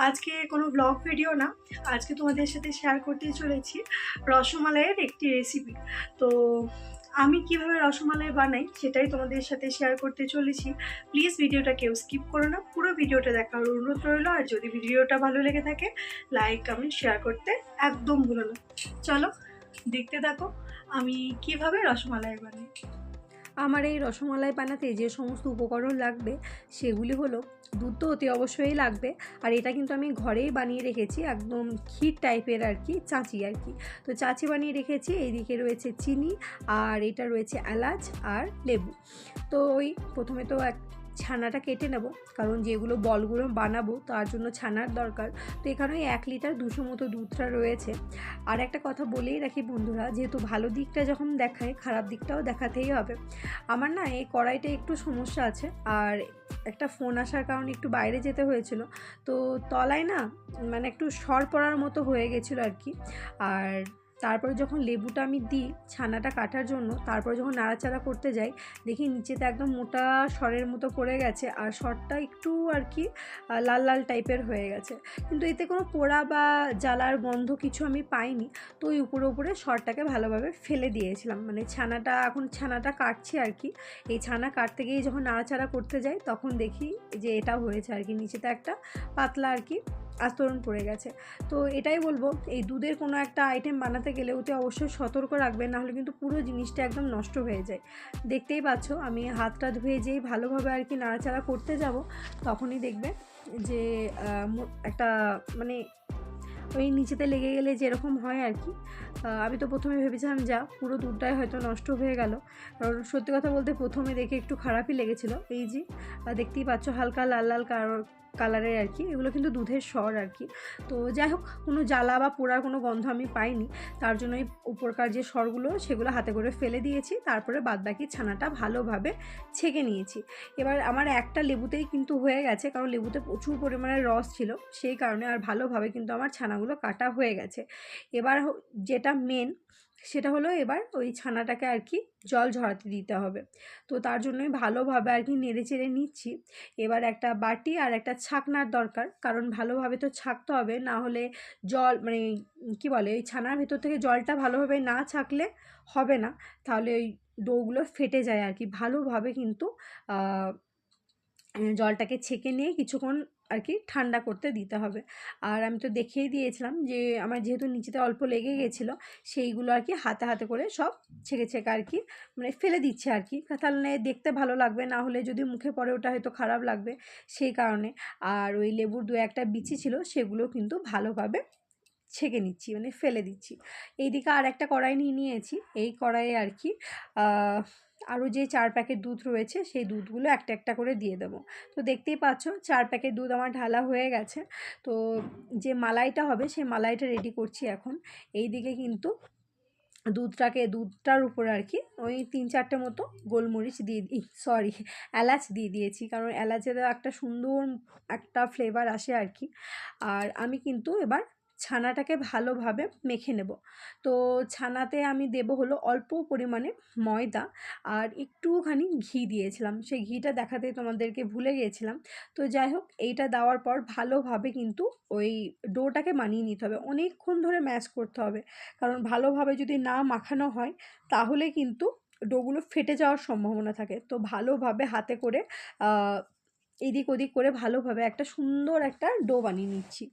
আজকে কোনো blog video না, আজকে তোমাদের সাথে শেয়ার করতে চলেছি রসমালাইয়ের একটি রেসিপি। তো আমি কিভাবে রসমালাই বানাই সেটাই তোমাদের সাথে শেয়ার করতে চলেছি। প্লিজ ভিডিওটা কেউ স্কিপ করো না, পুরো ভিডিওটা দেখার অনুরোধ রইল। আর যদি ভিডিওটা ভালো লেগে থাকে লাইক কমেন্ট শেয়ার করতে একদম ভুলো না। চলো দেখতে থাকো আমি কিভাবে রসমালাই বানাই। আমার এই রসমালাই বানাতে যে সমস্ত উপকরণ লাগবে সেগুলি হলো, দুধ তো অতি অবশ্যই লাগবে। আর এটা কিন্তু আমি ঘরেই বানিয়ে রেখেছি, একদম ক্ষীর টাইপের আর কি, চাঁচি আর কি। তো চাঁচি বানিয়ে রেখেছি। এইদিকে রয়েছে চিনি, আর এটা রয়েছে এলাচ আর লেবু। তো ওই প্রথমে তো ছানাটা কেটে নেব, কারণ যেগুলো বলগুলো বানাবো তার জন্য ছানার দরকার। তো এখানে 1 লিটার 200 মতো দুধটা রয়েছে। আর একটা কথা বলেই রাখি বন্ধুরা, যেহেতু ভালো দিকটা যখন দেখায় খারাপ দিকটাও দেখাতেই হবে। আমার না এই কড়াইটা একটু সমস্যা আছে, আর একটা ফোন আসার কারণে একটু বাইরে যেতে হয়েছিল। তো তলায় না মানে একটু সর পড়ার মতো হয়ে গেছিলো আর কি। আর তারপরে যখন লেবুটা আমি দিই ছানাটা কাটার জন্য, তারপরে যখন নাড়াচাড়া করতে যাই দেখি নিচেতে একদম মোটা সরের মতো পড়ে গেছে, আর সরটা একটু আর কি লাল লাল টাইপের হয়ে গেছে। কিন্তু এতে কোনো পোড়া বা জ্বালার গন্ধ কিছু আমি পাইনি। তো ওই উপরে উপরে সরটাকে ভালোভাবে ফেলে দিয়েছিলাম, মানে ছানাটা কাটছি আর কি। এই ছানা কাটতে গিয়ে যখন নাড়াচাড়া করতে যাই তখন দেখি যে এটা হয়েছে আর কি, নিচেতে একটা পাতলা আর কি আস্তরণ পড়ে গেছে। তো এটাই বলবো, এই দুধের কোনো একটা আইটেম বানাতে গেলে ওতে অবশ্যই সতর্ক রাখবেন, নাহলে কিন্তু পুরো জিনিসটা একদম নষ্ট হয়ে যায়। দেখতেই পাচ্ছ আমি হাতটা ধুয়ে যেই ভালোভাবে আর কি নাড়াচাড়া করতে যাব, তখনই দেখবে যে একটা মানে ওই নিচেতে লেগে গেলে যেরকম হয় আর কি। আমি তো প্রথমে ভেবেছিলাম যা পুরো দুধটাই হয়তো নষ্ট হয়ে গেল, কারণ সত্যি কথা বলতে প্রথমে দেখে একটু খারাপই লেগেছিল। এই যে দেখতেই পাচ্ছ হালকা লাল লাল কালারের আর কি, এগুলো কিন্তু দুধের স্বর আর কি। তো যাই হোক, কোনো জ্বালা বা পোড়ার কোনো গন্ধ আমি পাইনি, তার জন্য এই উপরকার যে স্বরগুলো সেগুলো হাতে করে ফেলে দিয়েছি। তারপরে বাদবাকি ছানাটা ভালোভাবে ছেঁকে নিয়েছি। এবার আমার একটা লেবুতেই কিন্তু হয়ে গেছে, কারণ লেবুতে প্রচুর পরিমাণে রস ছিল, সেই কারণে। আর ভালোভাবে কিন্তু আমার ছানাগুলো কাটা হয়ে গেছে। এবার যেটা মেন সেটা হলো, এবার ওই ছানাটাকে আর কি জল ঝরাতে দিতে হবে। তো তার জন্যই ভালোভাবে আর কি নেড়ে চেড়ে নিচ্ছি। এবার একটা বাটি আর একটা ছাকনার দরকার, কারণ ভালোভাবে তো ছাকতে হবে, না হলে জল মানে কি বলে ওই ছানার ভেতর থেকে জলটা ভালোভাবে না ছাকলে হবে না, তাহলে ওই ডোগুলো ফেটে যায় আর কি। ভালোভাবে কিন্তু জলটাকে ছেঁকে নিয়ে কিছুক্ষণ আর কি ঠান্ডা করতে দিতে হবে। আর আমি তো দেখিয়ে দিয়েছিলাম যে আমার যেহেতু নিচেতে অল্প লেগে গেছিলো, সেইগুলো আর কি হাতে হাতে করে সব ছেঁকে ছেঁকে আর কি মানে ফেলে দিচ্ছে আর কি, তাহলে দেখতে ভালো লাগবে, না হলে যদি মুখে পড়ে ওটা হয়তো খারাপ লাগবে, সেই কারণে। আর ওই লেবুর 2-1টা বিচি ছিল সেগুলো কিন্তু ভালোভাবে ছেঁকে নিচ্ছি, মানে ফেলে দিচ্ছি। এইদিকে আর একটা কড়াই নিয়ে নিয়েছি, এই কড়াইয়ে আর কি আরও যে 4 প্যাকেট দুধ রয়েছে সেই দুধগুলো একটা একটা করে দিয়ে দেবো। তো দেখতেই পাচ্ছ 4 প্যাকেট দুধ আমার ঢালা হয়ে গেছে। তো যে মালাইটা হবে সেই মালাইটা রেডি করছি এখন। এই দিকে কিন্তু দুধটার উপরে আর কি ওই 3-4টে মতো গোলমরিচ দিয়ে সরি এলাচ দিয়ে দিয়েছি, কারণ এলাচের একটা সুন্দর একটা ফ্লেভার আসে আর কি। আর আমি কিন্তু এবার ছানাটাকে ভালোভাবে মেখে নেব। তো ছানাতে আমি দেব হলো অল্প পরিমাণে ময়দা, আর একটুখানি ঘি দিয়েছিলাম, সেই ঘিটা দেখাতে তোমাদেরকে ভুলে গিয়েছিলাম। তো যাই হোক, এইটা দেওয়ার পর ভালোভাবে কিন্তু ওই ডোটাকে মানিয়ে নিতে হবে, অনেকক্ষণ ধরে ম্যাশ করতে হবে, কারণ ভালোভাবে যদি না মাখানো হয় তাহলে কিন্তু ডোগুলো ফেটে যাওয়ার সম্ভাবনা থাকে। তো ভালোভাবে হাতে করে এদিক ওদিক করে ভালোভাবে একটা সুন্দর একটা ডো বানিয়ে নিচ্ছি।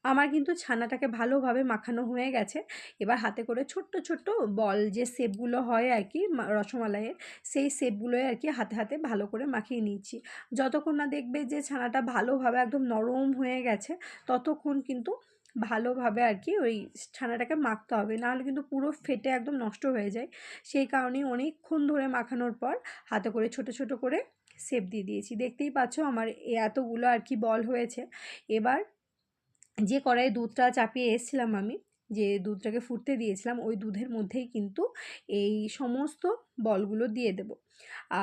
আমার কিন্তু ছানাটাকে ভালোভাবে মাখানো হয়ে গেছে। এবার হাতে করে ছোট্ট ছোট্ট বল যে শেপগুলো হয় আর কি রসমালাইয়ের, সেই শেপগুলোই আর কি হাতে হাতে ভালো করে মাখিয়ে নিচ্ছি। যতক্ষণ না দেখবে যে ছানাটা ভালোভাবে একদম নরম হয়ে গেছে ততক্ষণ কিন্তু ভালোভাবে আর কি ওই ছানাটাকে মাখতে হবে, নাহলে কিন্তু পুরো ফেটে একদম নষ্ট হয়ে যায়। সেই কারণেই অনেকক্ষণ ধরে মাখানোর পর হাতে করে ছোট ছোট করে শেপ দিয়ে দিয়েছি। দেখতেই পাচ্ছ আমার এতগুলো আর কি বল হয়েছে। এবার যে কড়াইয়ে দুধটা চাপিয়ে এসেছিলাম আমি, যে দুধটাকে ফুটতে দিয়েছিলাম ওই দুধের মধ্যেই কিন্তু এই সমস্ত বলগুলো দিয়ে দেব।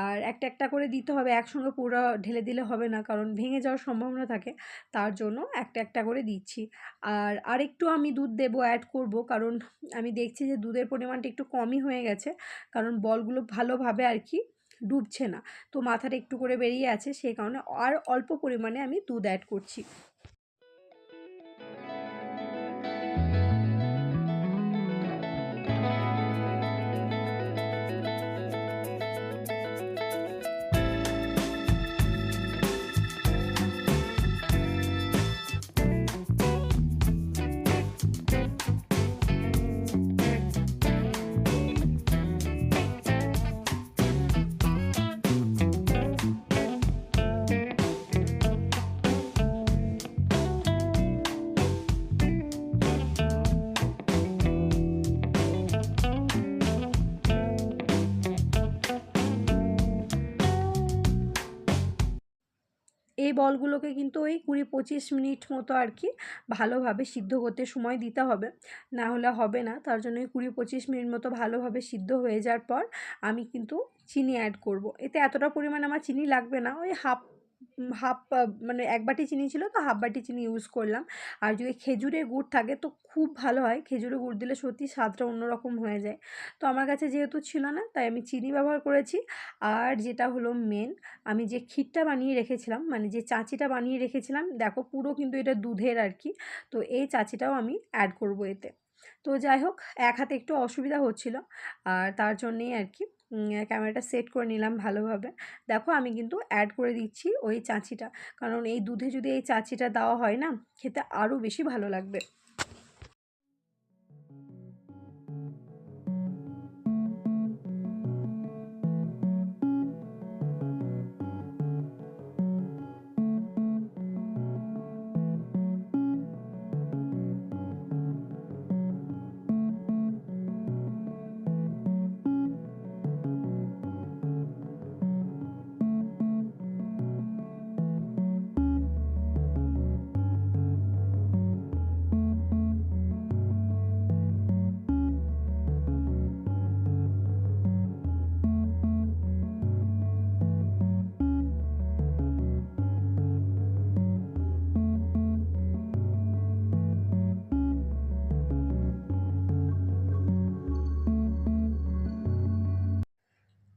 আর একটা একটা করে দিতে হবে, একসঙ্গে পুরো ঢেলে দিলে হবে না, কারণ ভেঙে যাওয়ার সম্ভাবনা থাকে, তার জন্য একটা একটা করে দিচ্ছি। আর আরেকটু আমি দুধ দেবো, অ্যাড করব, কারণ আমি দেখছি যে দুধের পরিমাণটা একটু কমই হয়ে গেছে, কারণ বলগুলো ভালোভাবে আর কি ডুবছে না, তো মাথাটা একটু করে বেরিয়ে আছে, সেই কারণে আর অল্প পরিমাণে আমি দুধ অ্যাড করছি। এই বলগুলোকে কিন্তু ওই 20-25 মিনিট মতো আর কি ভালোভাবে সিদ্ধ করতে সময় দিতে হবে, না হলে হবে না। তার জন্য ওই 20-25 মিনিট মতো ভালোভাবে সিদ্ধ হয়ে যাওয়ার পর আমি কিন্তু চিনি অ্যাড করব। এতে এতটা পরিমাণ আমার চিনি লাগবে না, ওই হাফ হাফ মানে 1 বাটি চিনি ছিল তো হাফ বাটি চিনি ইউজ করলাম। আর যদি খেজুরের গুড় থাকে তো খুব ভালো হয়, খেজুরের গুড় দিলে সত্যি স্বাদটা অন্যরকম হয়ে যায়। তো আমার কাছে যেহেতু ছিল না তাই আমি চিনি ব্যবহার করেছি। আর যেটা হলো মেন, আমি যে ক্ষীরটা বানিয়ে রেখেছিলাম, মানে যে চাচিটা বানিয়ে রেখেছিলাম, দেখো পুরো কিন্তু এটা দুধের আর কি, তো এই চাচিটাও আমি অ্যাড করব এতে। তো যাই হোক, এক হাতে একটু অসুবিধা হচ্ছিল, আর তার জন্যেই আর কি ক্যামেরাটা সেট করে নিলাম ভালোভাবে। দেখো আমি কিন্তু অ্যাড করে দিচ্ছি ওই চাচিটা, কারণ এই দুধে যদি এই চাচিটা দেওয়া হয় না, খেতে আরও বেশি ভালো লাগবে।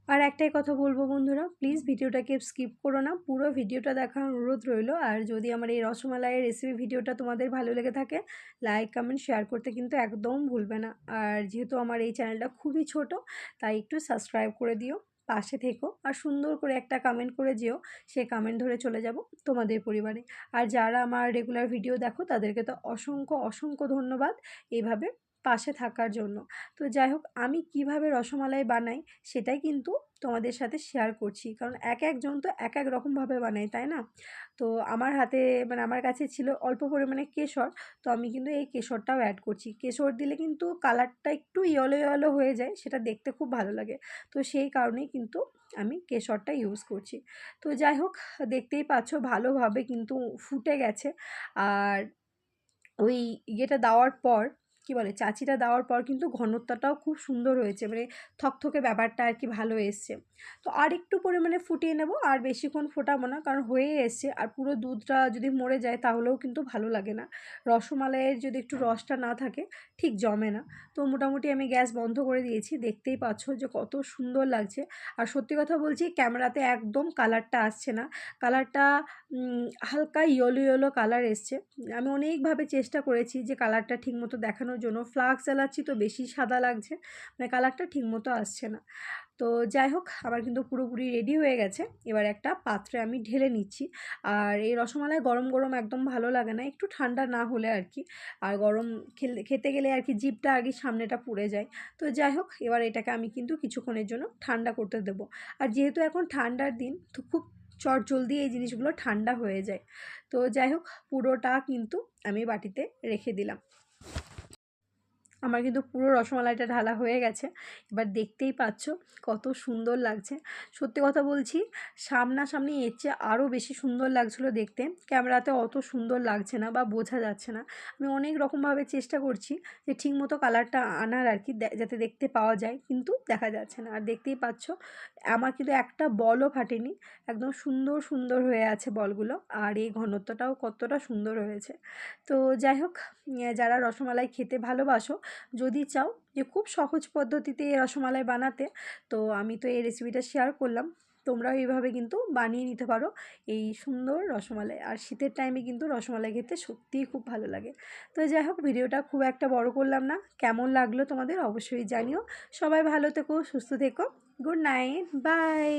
আর একটাই কথা বলবো বন্ধুরা, প্লিজ ভিডিওটাকে স্কিপ করো না, পুরো ভিডিওটা দেখার অনুরোধ রইলো। আর যদি আমার এই রসমালাইয়ের রেসিপি ভিডিওটা তোমাদের ভালো লেগে থাকে, লাইক কমেন্ট শেয়ার করতে কিন্তু একদম ভুলবে না। আর যেহেতু আমার এই চ্যানেলটা খুবই ছোট, তাই একটু সাবস্ক্রাইব করে দিও, পাশে থেকো, আর সুন্দর করে একটা কমেন্ট করে যেও, সেই কমেন্ট ধরে চলে যাব তোমাদের পরিবারে। আর যারা আমার রেগুলার ভিডিও দেখো তাদেরকে তো অসংখ্য অসংখ্য ধন্যবাদ এইভাবে পাশে থাকার জন্য। তো যাই হোক, আমি কিভাবে রসমালাই বানাই সেটাই কিন্তু তোমাদের সাথে শেয়ার করছি, কারণ এক একজন তো এক এক রকমভাবে বানায়, তাই না? তো আমার হাতে, মানে আমার কাছে ছিল অল্প পরিমাণে কেশর, তো আমি কিন্তু এই কেশরটাও অ্যাড করছি। কেশর দিলে কিন্তু কালারটা একটু ইয়েলো ইয়েলো হয়ে যায়, সেটা দেখতে খুব ভালো লাগে, তো সেই কারণেই কিন্তু আমি কেশরটা ইউজ করছি। তো যাই হোক, দেখতেই পাচ্ছ ভালোভাবে কিন্তু ফুটে গেছে। আর ওই ইয়েটা দেওয়ার পর, কি বলে, চাচিটা দেওয়ার পর কিন্তু ঘনত্বটাও খুব সুন্দর হয়েছে, মানে থকথকে ব্যাপারটা আর কি ভালো এসছে। তো আর একটু পরিমাণে ফুটিয়ে নেব, আর বেশিক্ষণ ফোটাবো না, কারণ হয়ে এসছে, আর পুরো দুধটা যদি মরে যায় তাহলেও কিন্তু ভালো লাগে না। রসমালাইয়ের যদি একটু রসটা না থাকে ঠিক জমে না। তো মোটামুটি আমি গ্যাস বন্ধ করে দিয়েছি, দেখতেই পাচ্ছ যে কত সুন্দর লাগছে। আর সত্যি কথা বলছি, ক্যামেরাতে একদম কালারটা আসছে না, কালারটা হালকা ইয়েলো ইয়েলো কালার এসছে। আমি অনেকভাবে চেষ্টা করেছি যে কালারটা ঠিকমতো দেখানোর জন্য, ফ্লাক্স জ্বালাচ্ছি তো বেশি সাদা লাগছে, মানে কালারটা ঠিকমতো আসছে না। তো যাই হোক, আমার কিন্তু পুরোপুরি রেডি হয়ে গেছে, এবার একটা পাত্রে আমি ঢেলে নিচ্ছি। আর এই রসমালাই গরম গরম একদম ভালো লাগে না, একটু ঠান্ডা না হলে আর কি, আর গরম খেতে গেলে আর কি জিভটা আর কি সামনেটা পুড়ে যায়। তো যাই হোক, এবার এটাকে আমি কিন্তু কিছুক্ষণের জন্য ঠান্ডা করতে দেবো। আর যেহেতু এখন ঠান্ডার দিন, তো খুব চটজলদি এই জিনিসগুলো ঠান্ডা হয়ে যায়। তো যাই হোক, পুরোটা কিন্তু আমি বাটিতে রেখে দিলাম। আমার কিন্তু পুরো রসমালাইটা ঢালা হয়ে গেছে। এবার দেখতেই পাচ্ছ কত সুন্দর লাগছে। সত্যি কথা বলছি, সামনাসামনি এর চেয়ে আরও বেশি সুন্দর লাগছিলো দেখতে। ক্যামেরাতে অত সুন্দর লাগছে না বা বোঝা যাচ্ছে না। আমি অনেক রকমভাবে চেষ্টা করছি যে ঠিকমতো কালারটা আনার আর কি, যাতে দেখতে পাওয়া যায়, কিন্তু দেখা যাচ্ছে না। আর দেখতেই পাচ্ছ আমার কিন্তু একটা বলও ফাটেনি, একদম সুন্দর সুন্দর হয়ে আছে বলগুলো। আর এই ঘনত্বটাও কতটা সুন্দর হয়েছে। তো যাই হোক, যারা রসমালাই খেতে ভালোবাসো, যদি চাও যে খুব সহজ পদ্ধতিতে এই রসমালাই বানাতে, তো আমি তো এই রেসিপিটা শেয়ার করলাম। তোমরাও এইভাবে কিন্তু বানিয়ে নিতে পারো এই সুন্দর রসমালাই। আর শীতের টাইমে কিন্তু রসমালাই খেতে সত্যিই খুব ভালো লাগে। তো যাই হোক, ভিডিওটা খুব একটা বড় করলাম না। কেমন লাগলো তোমাদের অবশ্যই জানিও। সবাই ভালো থেকো, সুস্থ থেকো। Good night, by.